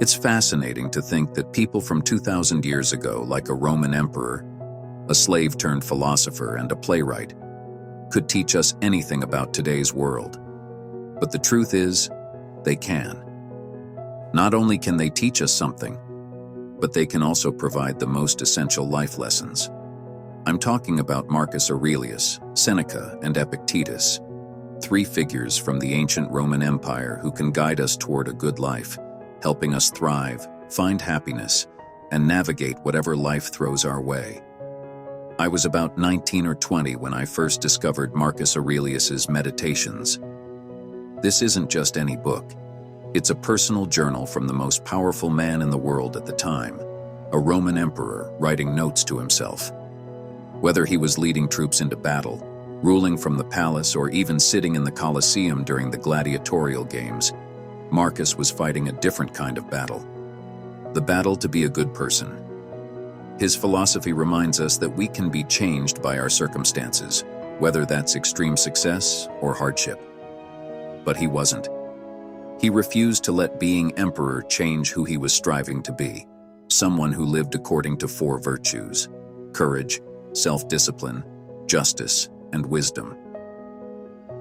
It's fascinating to think that people from 2,000 years ago, like a Roman emperor, a slave-turned philosopher, and a playwright, could teach us anything about today's world. But the truth is, they can. Not only can they teach us something, but they can also provide the most essential life lessons. I'm talking about Marcus Aurelius, Seneca, and Epictetus, three figures from the ancient Roman Empire who can guide us toward a good life, helping us thrive, find happiness, and navigate whatever life throws our way. I was about 19 or 20 when I first discovered Marcus Aurelius's Meditations. This isn't just any book. It's a personal journal from the most powerful man in the world at the time, a Roman emperor writing notes to himself. Whether he was leading troops into battle, ruling from the palace, or even sitting in the Colosseum during the gladiatorial games, Marcus was fighting a different kind of battle. The battle to be a good person. His philosophy reminds us that we can be changed by our circumstances, whether that's extreme success or hardship. But he wasn't. He refused to let being emperor change who he was striving to be, someone who lived according to four virtues: courage, self-discipline, justice, and wisdom.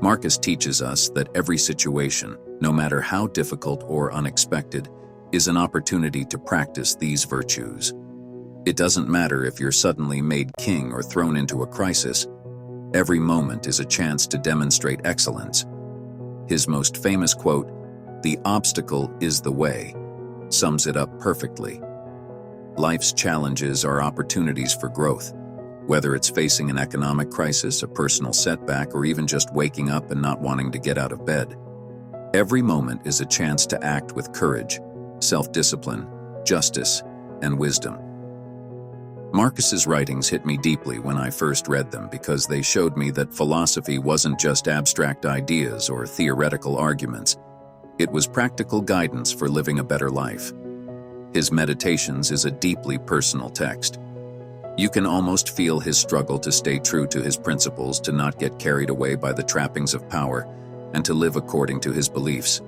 Marcus teaches us that every situation, no matter how difficult or unexpected, is an opportunity to practice these virtues. It doesn't matter if you're suddenly made king or thrown into a crisis. Every moment is a chance to demonstrate excellence. His most famous quote, "The obstacle is the way," sums it up perfectly. Life's challenges are opportunities for growth, whether it's facing an economic crisis, a personal setback, or even just waking up and not wanting to get out of bed. Every moment is a chance to act with courage, self-discipline, justice, and wisdom. Marcus's writings hit me deeply when I first read them because they showed me that philosophy wasn't just abstract ideas or theoretical arguments. It was practical guidance for living a better life. His Meditations is a deeply personal text. You can almost feel his struggle to stay true to his principles, to not get carried away by the trappings of power, and to live according to his beliefs.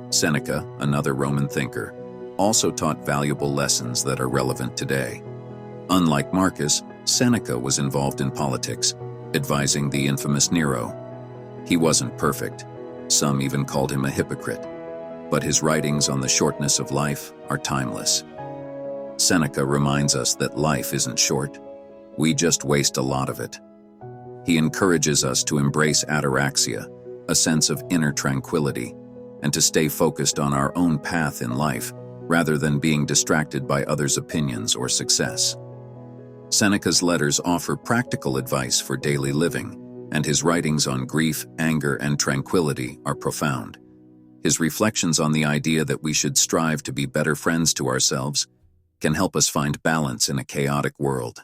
Seneca, another Roman thinker, also taught valuable lessons that are relevant today. Unlike Marcus, Seneca was involved in politics, advising the infamous Nero. He wasn't perfect. Some even called him a hypocrite. But his writings on the shortness of life are timeless. Seneca reminds us that life isn't short. We just waste a lot of it. He encourages us to embrace ataraxia, a sense of inner tranquility, and to stay focused on our own path in life, rather than being distracted by others' opinions or success. Seneca's letters offer practical advice for daily living, and his writings on grief, anger, and tranquility are profound. His reflections on the idea that we should strive to be better friends to ourselves can help us find balance in a chaotic world.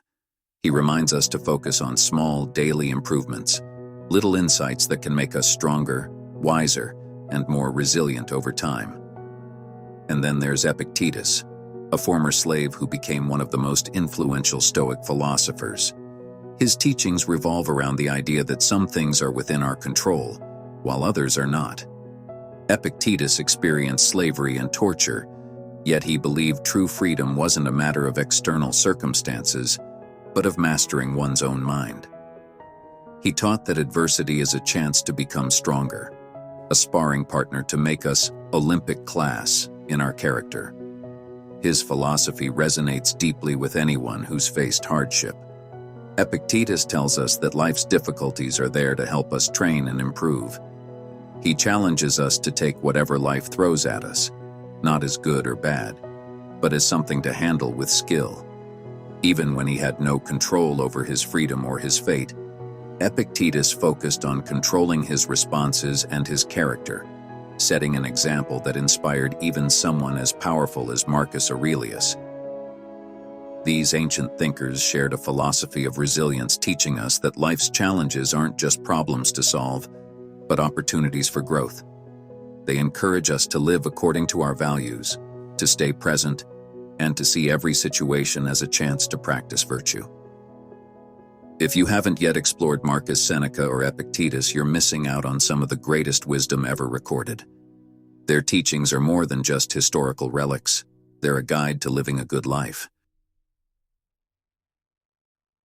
He reminds us to focus on small, daily improvements, little insights that can make us stronger, wiser, and more resilient over time. And then there's Epictetus, a former slave who became one of the most influential Stoic philosophers. His teachings revolve around the idea that some things are within our control, while others are not. Epictetus experienced slavery and torture, yet he believed true freedom wasn't a matter of external circumstances, but of mastering one's own mind. He taught that adversity is a chance to become stronger, a sparring partner to make us Olympic class in our character. His philosophy resonates deeply with anyone who's faced hardship. Epictetus tells us that life's difficulties are there to help us train and improve. He challenges us to take whatever life throws at us, not as good or bad, but as something to handle with skill. Even when he had no control over his freedom or his fate, Epictetus focused on controlling his responses and his character, setting an example that inspired even someone as powerful as Marcus Aurelius. These ancient thinkers shared a philosophy of resilience, teaching us that life's challenges aren't just problems to solve, but opportunities for growth. They encourage us to live according to our values, to stay present, and to see every situation as a chance to practice virtue. If you haven't yet explored Marcus, Seneca, or Epictetus, you're missing out on some of the greatest wisdom ever recorded. Their teachings are more than just historical relics. They're a guide to living a good life.